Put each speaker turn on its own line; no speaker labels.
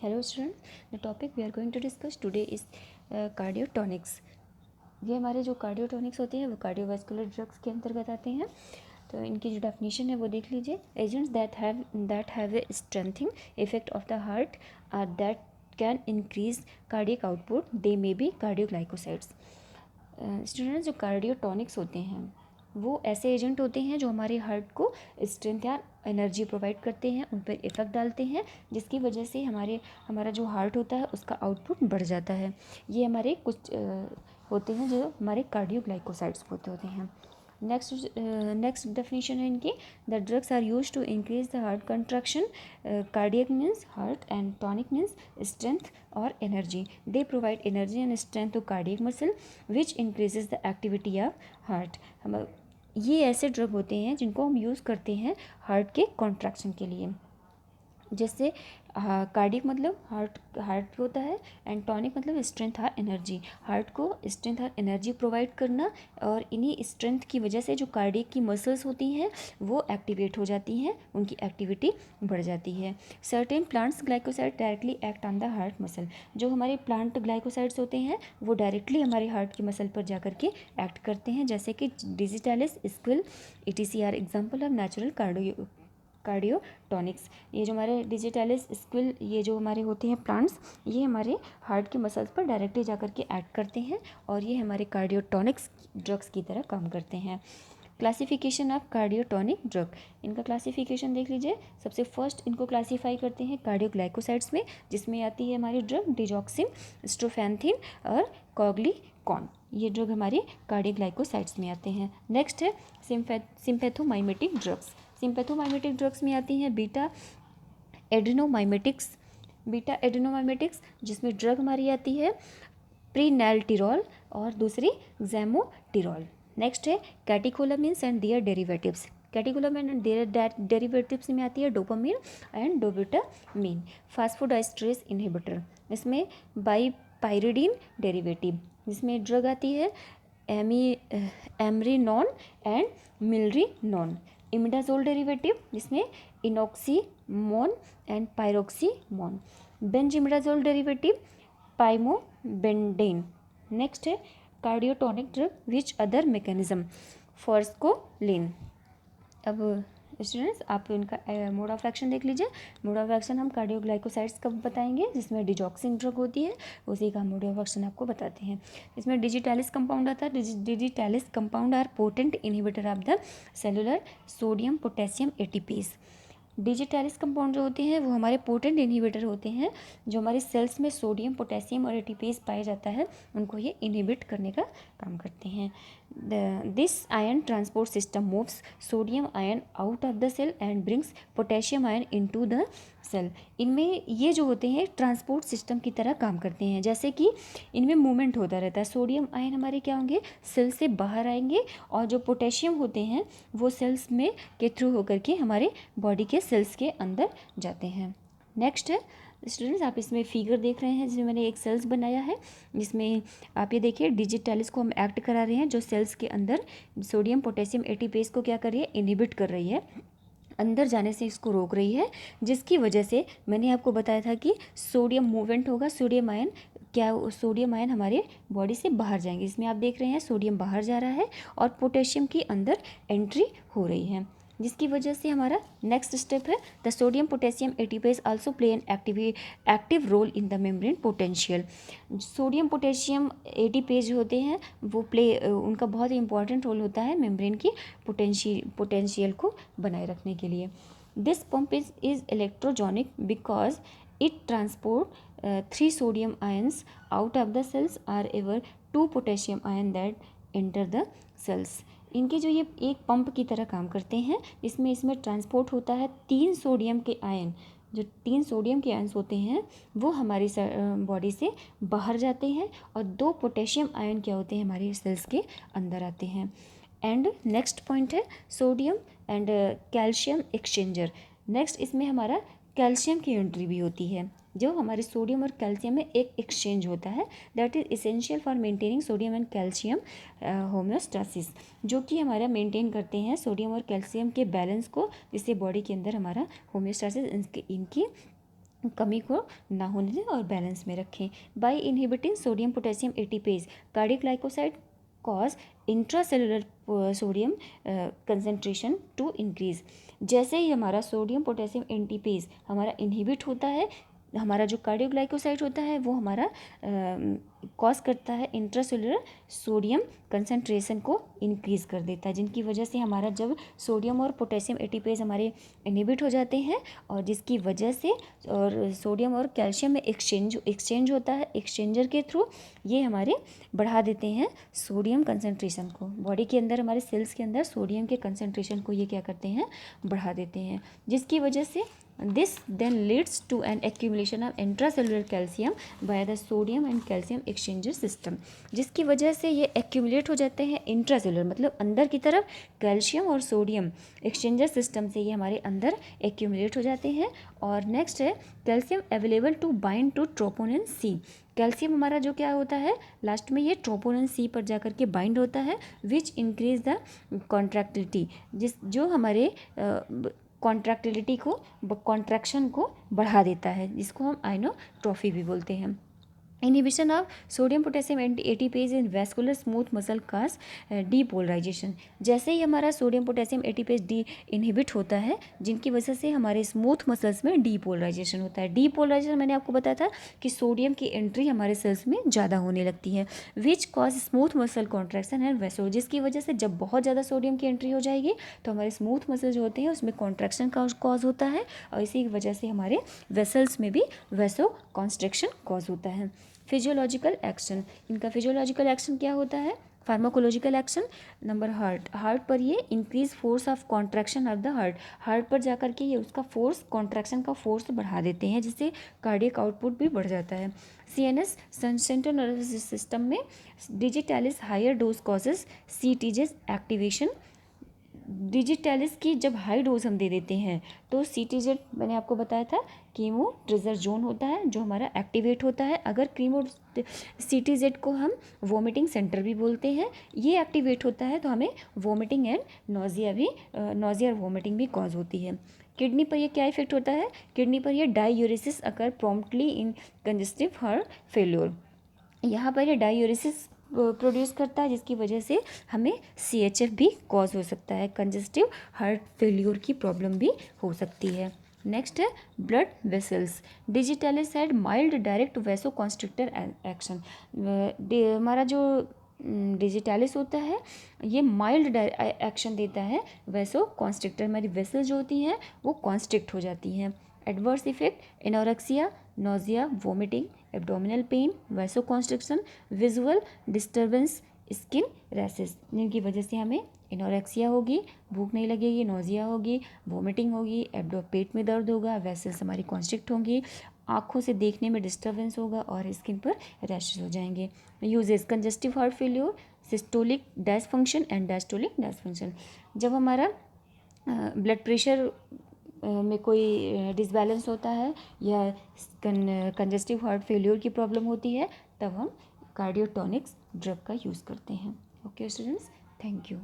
Hello students, the topic we are going to discuss today is कार्डियोटॉनिक्स। ये हमारे जो cardiotonics होते हैं वो कार्डियोवास्कुलर ड्रग्स के अंतर्गत आते हैं। तो इनकी जो डेफिनेशन है वो देख लीजिए। Agents that have a strengthening effect of the heart or that can increase cardiac output, they may be cardioglycosides. Students, जो कार्डियोटॉनिक्स होते हैं वो ऐसे एजेंट होते हैं जो हमारे हार्ट को स्ट्रेंथ या एनर्जी प्रोवाइड करते हैं, उन पर इफ़ेक्ट डालते हैं, जिसकी वजह से हमारा जो हार्ट होता है उसका आउटपुट बढ़ जाता है। ये हमारे कुछ होते हैं जो हमारे कार्डियोग्लाइकोसाइड्स होते हैं। नेक्स्ट डेफिनेशन है इनकी। The drugs are use to increase the heart contraction. Cardiac means heart and tonic means strength और energy. They provide energy and strength to cardiac muscle which increases the activity of heart. हम ये ऐसे drug होते हैं जिनको हम use करते हैं हार्ट के कॉन्ट्रैक्शन के लिए। जैसे कार्डियक मतलब हार्ट होता है, एंड टॉनिक मतलब स्ट्रेंथ और एनर्जी। हार्ट को स्ट्रेंथ और एनर्जी प्रोवाइड करना, और इन्हीं स्ट्रेंथ की वजह से जो कार्डियक की मसल्स होती हैं वो एक्टिवेट हो जाती हैं, उनकी एक्टिविटी बढ़ जाती है। Certain plants glycoside directly act on the heart muscle. जो हमारे प्लांट ग्लाइकोसाइड्स होते हैं वो डायरेक्टली हमारे हार्ट की मसल पर जाकर के एक्ट करते हैं, जैसे कि digitalis, squill, ETC are example of natural cardiotonics. ये जो हमारे डिजिटालिस, स्क्विल, ये जो हमारे होते हैं प्लांट्स, ये हमारे हार्ट के मसल्स पर डायरेक्टली जाकर के एक्ट करते हैं और ये हमारे कार्डियोटॉनिक्स ड्रग्स की तरह काम करते हैं। Classification of cardiotonic drug. इनका क्लासिफिकेशन देख लीजिए। सबसे फर्स्ट इनको क्लासीफाई करते हैं कार्डियोग्लाइकोसाइड्स में, जिसमें आती है हमारी ड्रग डिजॉक्सिन, स्ट्रोफेंथिन और कॉग्लिकॉन। ये ड्रग हमारे कार्डियोग्लाइकोसाइड्स में आते हैं। नेक्स्ट है सिम्पैथोमाइमेटिक ड्रग्स। सिम्पैथोमाइमेटिक ड्रग्स में आती हैं बीटा एडेनोमाइमेटिक्स, जिसमें ड्रग हमारी आती है प्रीनैल्टिरॉल और दूसरी ज़ैमोटिरॉल। नेक्स्ट है catecholamines and their derivatives. Catecholamine and their derivatives में आती है dopamine and dobutamine. Phosphodiesterase inhibitor, इसमें बाईपाइरिडीन डेरिवेटिव, जिसमें ड्रग आती है amrinone and milrinone. Imidazole derivative, जिसमें enoximone and piroximone. Benzimidazole derivative pimobendan. Next है cardiotonic drug which other mechanism, forskolin. अब स्टूडेंट्स, आप इनका मोड ऑफ एक्शन देख लीजिए। मोड ऑफ एक्शन हम कार्डियोग्लाइकोसाइड्स का बताएंगे, जिसमें डिजॉक्सिन ड्रग होती है, उसी का मोड ऑफ एक्शन आपको बताते हैं। इसमें डिजिटालिस कंपाउंड आता है। Digitalis compound are potent inhibitor of the cellular sodium potassium ATPase. Digitalis compound जो होते हैं वो हमारे पोटेंट इनहिबिटर होते हैं, जो हमारे सेल्स में सोडियम, पोटेशियम और एटीपीज पाया जाता है, उनको ये इनहिबिट करने का काम करते हैं। This ion transport system moves sodium ion out of the cell and brings potassium ion into the cell. इनमें ये जो होते हैं ट्रांसपोर्ट सिस्टम की तरह काम करते हैं, जैसे कि इनमें मूवमेंट होता रहता है। सोडियम आयन हमारे क्या होंगे, सेल से बाहर आएंगे, और जो पोटेशियम होते हैं वो सेल्स में के थ्रू होकर के हमारे बॉडी के सेल्स के अंदर जाते हैं। नेक्स्ट है स्टूडेंट्स, आप इसमें फिगर देख रहे हैं जिसमें मैंने एक सेल्स बनाया है, जिसमें आप ये देखिए डिजिटालिस को हम एक्ट करा रहे हैं, जो सेल्स के अंदर सोडियम पोटेशियम एटीपेज को क्या कर रही है, इनहिबिट कर रही है, अंदर जाने से इसको रोक रही है, जिसकी वजह से मैंने आपको बताया था कि सोडियम मूवमेंट होगा। सोडियम आयन हमारे बॉडी से बाहर जाएंगे। इसमें आप देख रहे हैं सोडियम बाहर जा रहा है और पोटेशियम की अंदर एंट्री हो रही है, जिसकी वजह से हमारा नेक्स्ट स्टेप है the sodium potassium ATPase also play an active role in the membrane potential. Sodium potassium ATPase होते हैं वो उनका बहुत ही इंपॉर्टेंट रोल होता है मेम्ब्रेन की पोटेंशियल को बनाए रखने के लिए। This pump is electrogenic because it transport 3 sodium ions out of the cells are ever 2 potassium ion that enter the cells। इनके जो ये एक पंप की तरह काम करते हैं, इसमें ट्रांसपोर्ट होता है 3 सोडियम के आयन। जो 3 सोडियम के आयन्स होते हैं वो हमारी बॉडी से बाहर जाते हैं, और 2 पोटेशियम आयन क्या होते हैं, हमारे सेल्स के अंदर आते हैं। एंड नेक्स्ट पॉइंट है sodium and calcium exchanger. Next इसमें हमारा कैल्शियम की एंट्री भी होती है, जो हमारे सोडियम और कैल्शियम में एक एक्सचेंज होता है, that is essential for maintaining sodium and calcium homeostasis, जो कि हमारा मेंटेन करते हैं सोडियम और कैल्शियम के बैलेंस को, जिससे बॉडी के अंदर हमारा होम्योस्टासिस इनकी कमी को ना होने दें और बैलेंस में रखें। By inhibiting sodium potassium ATPase cardioglycoside cause intracellular sodium concentration to increase. जैसे ही हमारा सोडियम पोटेशियम एटीपेज हमारा इनहिबिट होता है, हमारा जो कार्डियोग्लाइकोसाइड होता है वो हमारा कॉज करता है इंट्रासेलुलर सोडियम कंसंट्रेशन को इंक्रीज़ कर देता है, जिनकी वजह से हमारा जब सोडियम और पोटेशियम एटीपेज हमारे इनहिबिट हो जाते हैं और जिसकी वजह से और सोडियम और कैल्शियम में एक्सचेंज होता है, एक्सचेंजर के थ्रू ये हमारे बढ़ा देते हैं सोडियम कंसंट्रेशन को। बॉडी के अंदर हमारे सेल्स के अंदर सोडियम के कंसंट्रेशन को ये क्या करते हैं, बढ़ा देते हैं, जिसकी वजह से this then leads to an accumulation of intracellular calcium via the sodium and calcium exchanger system, जिसकी वजह से ये एक्यूमुलेट हो जाते हैं इंट्रासेलुलर मतलब अंदर की तरफ कैल्शियम और सोडियम एक्सचेंजर सिस्टम से ये हमारे अंदर एक्यूमुलेट हो जाते हैं। और नेक्स्ट है calcium available to bind to troponin C. Calcium हमारा जो क्या होता है लास्ट में ये ट्रोपोनिन सी पर जाकर के बाइंड होता है विच इंक्रीज द कॉन्ट्रैक्टिलिटी, जो हमारे कॉन्ट्रैक्टिलिटी को कॉन्ट्रैक्शन को बढ़ा देता है, जिसको हम आइनोट्रोफी भी बोलते हैं। Inhibition of sodium potassium ATPase in vascular smooth muscle cause depolarisation. जैसे ही हमारा सोडियम पोटेशियम एटीपेज डी इनहिबिट होता है, जिनकी वजह से हमारे स्मूथ मसल्स में डीपोलराइजेशन होता है। डीपोलराइजेशन मैंने आपको बताया था कि सोडियम की एंट्री हमारे सेल्स में ज़्यादा होने लगती है, which cause smooth muscle contraction and vaso, जिसकी वजह से जब बहुत ज़्यादा सोडियम की एंट्री हो जाएगी तो हमारे स्मूथ मसल जो होते हैं उसमें कॉन्ट्रैक्शन का कॉज होता है और इसी की वजह से हमारे वेसल्स में भी वैसो कॉन्स्ट्रिक्शन कॉज होता है। फिजियोलॉजिकल एक्शन, इनका फिजियोलॉजिकल एक्शन क्या होता है। फार्माकोलॉजिकल एक्शन नंबर हार्ट पर ये increase force of contraction of the heart पर जाकर के ये उसका फोर्स कॉन्ट्रैक्शन का फोर्स बढ़ा देते हैं, जिससे कार्डियक आउटपुट भी बढ़ जाता है। CNS सेंट्रल नर्वस सिस्टम में digitalis higher dose causes CTG activation. Digitalis की जब हाई डोज हम दे देते हैं तो CTZ मैंने आपको बताया था कीमो ट्रिगर जोन होता है जो हमारा एक्टिवेट होता है। अगर कीमो CTZ को हम वोमिटिंग सेंटर भी बोलते हैं, ये एक्टिवेट होता है तो हमें वोमिटिंग एंड नोजिया और वोमिटिंग भी कॉज होती है। किडनी पर यह क्या इफेक्ट होता है, किडनी पर यह diuresis occur promptly in congestive heart failure. यहाँ पर यह डाययूरेसिस प्रोड्यूस करता है, जिसकी वजह से हमें CHF भी कॉज हो सकता है, कंजेस्टिव हार्ट फेल्योर की प्रॉब्लम भी हो सकती है। नेक्स्ट है blood vessels. Digitalis had mild direct vaso constrictor action. हमारा जो डिजिटैलिस होता है ये माइल्ड एक्शन देता है वैसो कॉन्स्ट्रिक्टर, हमारी वेसल जो होती हैं वो कॉन्स्ट्रिक्ट हो जाती हैं। Adverse effect anorexia, nausea, vomiting, abdominal pain, vasoconstriction, visual disturbance, skin rashes, जिनकी वजह से हमें एनोरेक्सिया होगी, भूख नहीं लगेगी, नोजिया होगी, वोमिटिंग होगी, पेट में दर्द होगा, वैसेल्स हमारी कॉन्स्ट्रिक्ट होंगी, आँखों से देखने में डिस्टर्बेंस होगा और स्किन पर रैशेस हो जाएंगे। Uses congestive heart failure, systolic dysfunction and diastolic dysfunction. जब हमारा ब्लड प्रेशर में कोई डिसबैलेंस होता है या कंजेस्टिव हार्ट फेल्योर की प्रॉब्लम होती है तब हम कार्डियोटॉनिक्स ड्रग का यूज़ करते हैं। Okay students, thank you.